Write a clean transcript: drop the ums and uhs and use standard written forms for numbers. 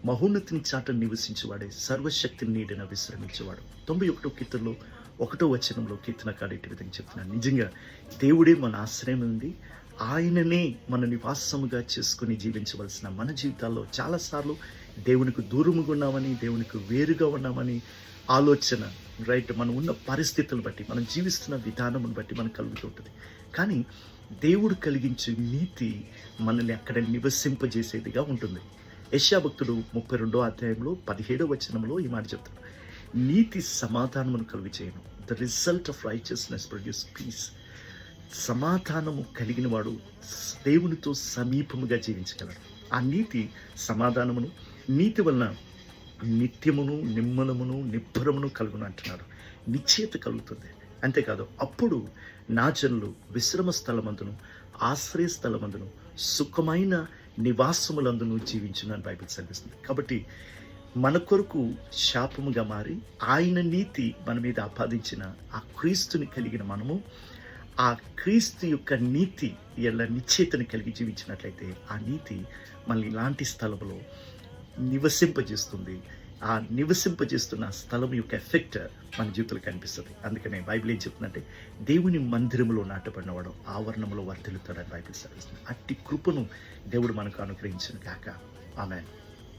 మహోన్నతిని చాట నివసించేవాడే, సర్వశక్తిని నీడన విశ్రమించేవాడు. 91 కీర్తనలో 1వ వచనంలో కీర్తనకారుడు ఇటు విధంగా చెప్తున్నాడు, నిజంగా దేవుడే మన ఆశ్రయం ఉంది, ఆయననే మన నివాసముగా చేసుకుని జీవించవలసిన మన జీవితాల్లో చాలాసార్లు దేవునికి దూరముగా ఉన్నామని, దేవునికి వేరుగా ఉన్నామని ఆలోచన, రైట్, మనం ఉన్న పరిస్థితులను బట్టి, మనం జీవిస్తున్న విధానమును బట్టి మనకు కలుగుతూ ఉంటుంది. కానీ దేవుడు కలిగించే నీతి మనల్ని అక్కడ నివసింపజేసేదిగా ఉంటుంది. యెషయా భక్తుడు 32వ అధ్యాయంలో 17వ వచనంలో ఈ మాట చెప్తాడు, నీతి సమాధానమును కలుగు చేయను, the result of righteousness produce peace. సమాధానము కలిగిన వాడు దేవునితో సమీపముగా జీవించగలడు. ఆ నీతి సమాధానమును, నీతి వలన నిత్యమును, నిమ్మలమును, నిబ్బరమును కలుగును అంటున్నాడు. నిశ్చయత కలుగుతుంది. అంతేకాదు, అప్పుడు నా జనులు విశ్రమ స్థలమందును, ఆశ్రయ స్థలమందును, సుఖమైన నివాసములందును జీవించును అని బైబిల్ సెలవిస్తుంది. కాబట్టి మన కొరకు శాపముగా మారి ఆయన నీతి మన మీద ఆపాదించిన ఆ క్రీస్తుని కలిగిన మనము, ఆ క్రీస్తు యొక్క నీతి ఎలా నిశ్చయితను కలిగి జీవించినట్లయితే ఆ నీతి మనల్ని ఇలాంటి స్థలంలో నివసింపజేస్తుంది. ఆ నివసింపజేస్తున్న స్థలం యొక్క ఎఫెక్ట్ మన జీవితంలో కనిపిస్తుంది. అందుకనే బైబిల్ ఏం చెప్తుందంటే, దేవుని మందిరములో నాటబడినవాడు ఆవరణములో వర్ధిల్లుతాడని బైబిల్ సెలవిస్తుంది. అట్టి కృపను దేవుడు మనకు అనుగ్రహించును గాక. ఆమేన్.